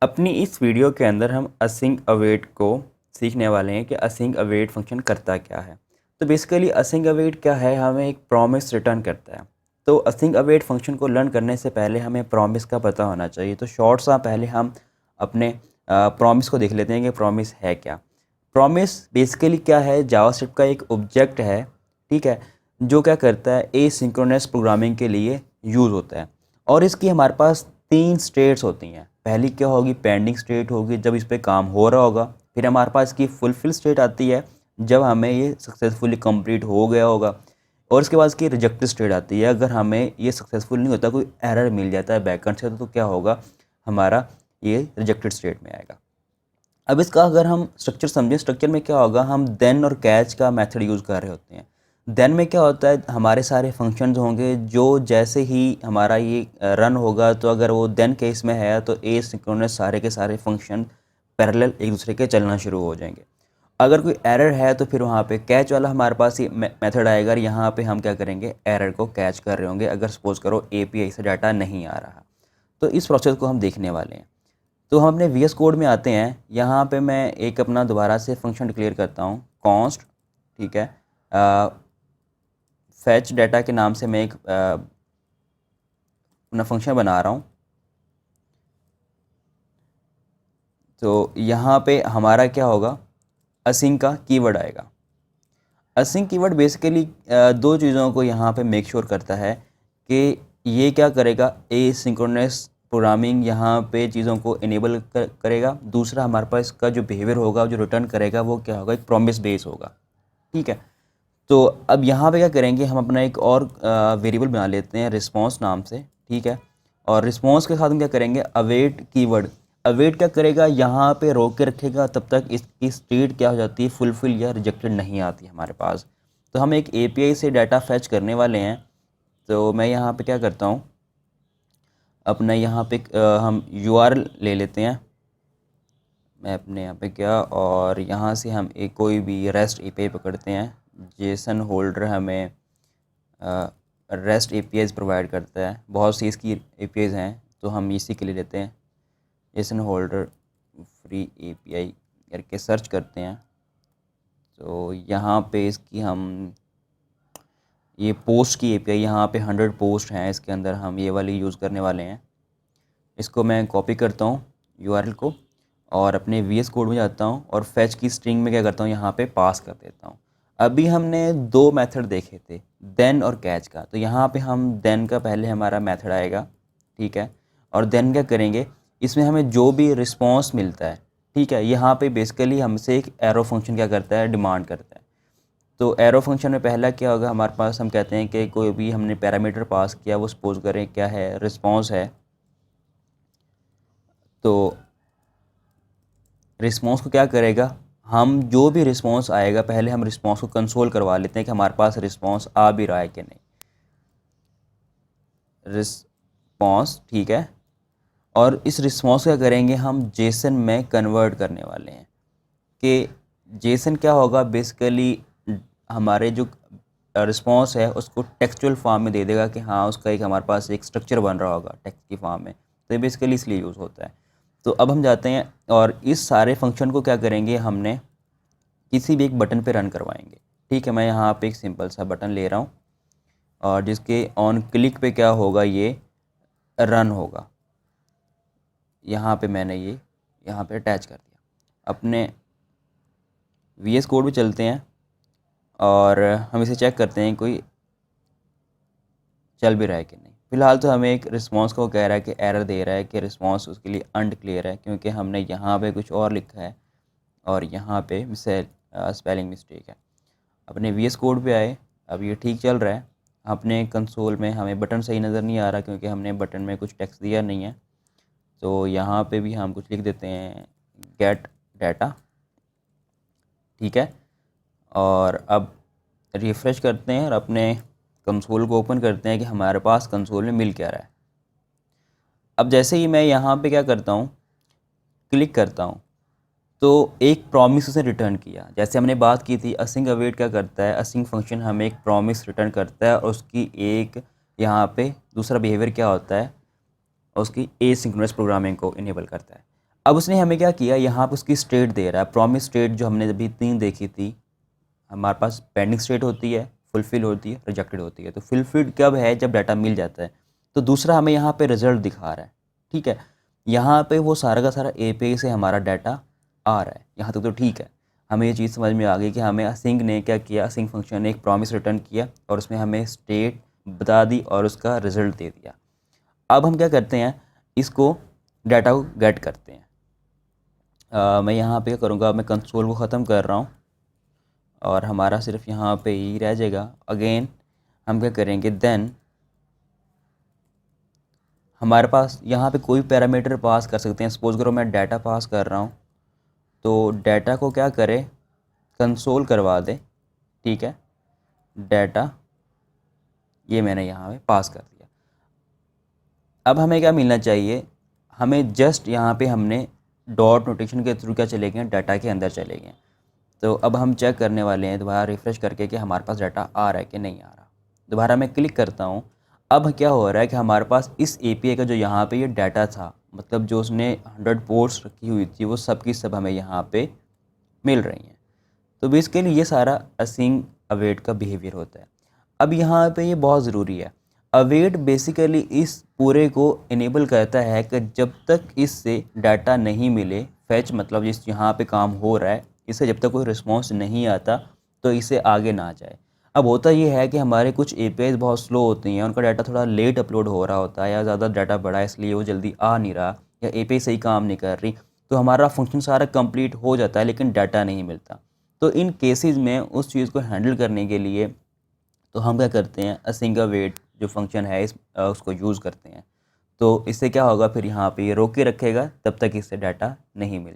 अपनी इस वीडियो के अंदर हम असिंग अवेट को सीखने वाले हैं कि असिंग अवेट फंक्शन करता क्या है। तो बेसिकली असिंग अवेट क्या है, हमें एक प्रॉमिस रिटर्न करता है। तो असिंग अवेट फंक्शन को लर्न करने से पहले हमें प्रॉमिस का पता होना चाहिए। तो शॉर्ट सा पहले हम अपने प्रॉमिस को देख लेते हैं कि प्रॉमिस है क्या। प्रॉमिस बेसिकली क्या है, जावास्क्रिप्ट का एक ऑब्जेक्ट है, ठीक है, जो क्या करता है एसिंक्रोनस प्रोग्रामिंग के लिए यूज़ होता है। और इसकी हमारे पास 3 स्टेट्स होती हैं। पहली क्या होगी, पेंडिंग स्टेट होगी, जब इस पे काम हो रहा होगा। फिर हमारे पास इसकी फुलफिल स्टेट आती है, जब हमें ये सक्सेसफुली कंप्लीट हो गया होगा। और इसके बाद इसकी रिजेक्टेड स्टेट आती है, अगर हमें ये सक्सेसफुल नहीं होता, कोई एरर मिल जाता है बैकएंड से, तो क्या होगा, हमारा ये रिजेक्टेड स्टेट में आएगा। अब इसका अगर हम स्ट्रक्चर समझें, स्ट्रक्चर में क्या होगा, हम देन और कैच का मेथड यूज़ कर रहे होते हैं। देन में क्या होता है, हमारे सारे फंक्शंस होंगे जो जैसे ही हमारा ये रन होगा, तो अगर वो देन केस में है तो एसिंक्रोनस सारे के सारे फंक्शन पैरेलल एक दूसरे के चलना शुरू हो जाएंगे। अगर कोई एरर है तो फिर वहाँ पे कैच वाला हमारे पास ये मेथड आएगा, और यहाँ पे हम क्या करेंगे, एरर को कैच कर रहे होंगे अगर सपोज करो एपीआई से डाटा नहीं आ रहा। तो इस प्रोसेस को हम देखने वाले हैं। तो हम अपने वी एस कोड में आते हैं। यहाँ पे मैं एक अपना दोबारा से फंक्शन डिक्लेयर करता हूँ, कॉन्स्ट, ठीक है। फैच डाटा के नाम से मैं एक अपना फंक्शन बना रहा हूँ। तो यहाँ पे हमारा क्या होगा, असिंग का कीवर्ड आएगा। असिंग कीवर्ड बेसिकली दो चीज़ों को यहाँ पे मेक श्योर करता है कि ये क्या करेगा, एसिंक्रोनस प्रोग्रामिंग यहाँ पे चीज़ों को इनेबल करेगा। दूसरा, हमारे पास इसका जो बिहेवियर होगा, जो रिटर्न करेगा, वो क्या होगा, एक प्रॉमिस बेस होगा, ठीक है। तो अब यहाँ पे क्या करेंगे, हम अपना एक और वेरिएबल बना लेते हैं रिस्पॉन्स नाम से, ठीक है। और रिस्पॉन्स के साथ हम क्या करेंगे, अवेट कीवर्ड। अवेट क्या करेगा, यहाँ पे रोक के रखेगा तब तक इसकी स्टेट क्या हो जाती है, फुलफिल या रिजेक्टेड नहीं आती हमारे पास। तो हम एक एपीआई से डाटा फैच करने वाले हैं। तो मैं यहाँ पे क्या करता हूँ, अपना यहाँ पे हम यूआरएल ले लेते हैं। मैं अपने यहाँ पे क्या, और यहाँ से हम एक कोई भी रेस्ट एपीआई पकड़ते हैं। जेसन होल्डर हमें रेस्ट एपीआईज प्रोवाइड करता है, बहुत सी इसकी एपीआईज हैं, तो हम इसी के लिए लेते हैं। जेसन होल्डर फ्री एपीआई करके सर्च करते हैं। तो यहाँ पे इसकी हम ये पोस्ट की एपीआई, यहाँ पे 100 पोस्ट हैं, इसके अंदर हम ये वाली यूज़ करने वाले हैं। इसको मैं कॉपी करता हूँ यूआरएल को, और अपने वीएस कोड में जाता हूँ, और फैच की स्ट्रिंग में क्या करता हूँ, यहाँ पे पास कर देता हूँ। अभी हमने दो मेथड देखे थे, देन और कैच का। तो यहाँ पे हम देन का पहले हमारा मेथड आएगा, ठीक है। और देन क्या करेंगे, इसमें हमें जो भी रिस्पॉन्स मिलता है, ठीक है, यहाँ पे बेसिकली हमसे एक एरो फंक्शन क्या करता है, डिमांड करता है। तो एरो फंक्शन में पहला क्या होगा, हमारे पास हम कहते हैं कि कोई भी हमने पैरामीटर पास किया, वो सपोज करें क्या है, रिस्पॉन्स है। तो रिस्पॉन्स को क्या करेगा, हम जो भी रिस्पॉन्स आएगा, पहले हम रिस्पॉन्स को कंसोल करवा लेते हैं कि हमारे पास रिस्पॉन्स आ भी रहा है कि नहीं। रिस्पॉन्स, ठीक है। और इस रिस्पॉन्स क्या करेंगे, हम जेसन में कन्वर्ट करने वाले हैं। कि जेसन क्या होगा, बेसिकली हमारे जो रिस्पॉन्स है उसको टेक्सचुअल फॉर्म में दे देगा कि हाँ, उसका एक हमारे पास एक स्ट्रक्चर बन रहा होगा टेक्स्ट की फॉर्म में। तो ये बेसिकली इसलिए यूज़ होता है। तो अब हम जाते हैं और इस सारे फंक्शन को क्या करेंगे, हमने किसी भी एक बटन पे रन करवाएंगे, ठीक है। मैं यहाँ पे एक सिंपल सा बटन ले रहा हूँ, और जिसके ऑन क्लिक पे क्या होगा, ये रन होगा। यहाँ पे मैंने ये यहाँ पे अटैच कर दिया। अपने वीएस कोड पे चलते हैं, और हम इसे चेक करते हैं कोई चल भी रहा है कि नहीं। फ़िलहाल तो हमें एक रिस्पॉन्स को कह रहा है कि एरर दे रहा है कि रिस्पॉन्स उसके लिए अनडिक्लेयर है, क्योंकि हमने यहाँ पे कुछ और लिखा है, और यहाँ पे स्पेलिंग मिस्टेक है। अपने वीएस कोड पे आए, अब ये ठीक चल रहा है। अपने कंसोल में हमें बटन सही नज़र नहीं आ रहा, क्योंकि हमने बटन में कुछ टेक्स्ट दिया नहीं है। तो यहाँ पे भी हम कुछ लिख देते हैं, गेट डाटा, ठीक है। और अब रिफ़्रेश करते हैं और अपने कंसोल को ओपन करते हैं कि हमारे पास कंसोल में मिल क्या रहा है। अब जैसे ही मैं यहाँ पे क्या करता हूँ, क्लिक करता हूँ, तो एक प्रॉमिस उसे रिटर्न किया। जैसे हमने बात की थी, असिंग अवेट क्या करता है, असिंग फंक्शन हमें एक प्रॉमिस रिटर्न करता है, और उसकी एक यहाँ पे दूसरा बिहेवियर क्या होता है, उसकी एसिंक्रोनस प्रोग्रामिंग को इनेबल करता है। अब उसने हमें क्या किया, यहाँ पर उसकी स्टेट दे रहा है, प्रॉमिस स्टेट जो हमने अभी 3 देखी थी। हमारे पास पेंडिंग स्टेट होती है, फुलफिल होती है, रिजेक्टेड होती है। तो फुलफिल्ड कब है, जब डाटा मिल जाता है। तो दूसरा हमें यहाँ पे रिजल्ट दिखा रहा है, ठीक है। यहाँ पे वो सारा का सारा एपीआई से हमारा डाटा आ रहा है, यहाँ तक तो ठीक है। हमें ये चीज़ समझ में आ गई कि हमें असिंक ने क्या किया, असिंक फंक्शन ने एक प्रॉमिस रिटर्न किया और उसमें हमें स्टेट बता दी और उसका रिजल्ट दे दिया। अब हम क्या करते हैं, इसको डाटा को गेट करते हैं। मैं यहाँ पे क्या करूँगा, मैं कंसोल को ख़त्म कर रहा हूँ और हमारा सिर्फ यहाँ पे ही रह जाएगा। अगेन हम क्या करेंगे, देन हमारे पास यहाँ पे कोई पैरामीटर पास कर सकते हैं। सपोज करो मैं डाटा पास कर रहा हूँ, तो डाटा को क्या करे, कंसोल करवा दे, ठीक है। डाटा ये मैंने यहाँ पे पास कर दिया। अब हमें क्या मिलना चाहिए, हमें जस्ट यहाँ पे हमने डॉट नोटेशन के थ्रू क्या चले गए, डाटा के अंदर चले गए। तो अब हम चेक करने वाले हैं दोबारा रिफ़्रेश करके कि हमारे पास डाटा आ रहा है कि नहीं आ रहा। दोबारा मैं क्लिक करता हूँ। अब क्या हो रहा है कि हमारे पास इस एपीआई का जो यहाँ पे ये डाटा था, मतलब जो उसने 100 पोर्ट्स रखी हुई थी, वो सब की सब हमें यहाँ पे मिल रही हैं। तो बेसिकली ये सारा असिंक अवेट का बिहेवियर होता है। अब यहाँ पे ये बहुत ज़रूरी है, अवेट बेसिकली इस पूरे को इनेबल करता है कि जब तक इससे डाटा नहीं मिले, फैच मतलब जिस यहाँ पे काम हो रहा है, इससे जब तक कोई रिस्पॉन्स नहीं आता तो इसे आगे ना जाए। अब होता ये है कि हमारे कुछ एपीआईज बहुत स्लो होती हैं, उनका डाटा थोड़ा लेट अपलोड हो रहा होता है या ज़्यादा डाटा बड़ा है इसलिए वो जल्दी आ नहीं रहा, या एपीआई सही काम नहीं कर रही, तो हमारा फंक्शन सारा कंप्लीट हो जाता है लेकिन डाटा नहीं मिलता। तो इन केसेस में उस चीज़ को हैंडल करने के लिए तो हम क्या करते हैं, असिंक अवेट जो फंक्शन है उसको यूज़ करते हैं। तो इससे क्या होगा, फिर यहाँ पे ये रोक के रखेगा तब तक इससे डाटा नहीं मिल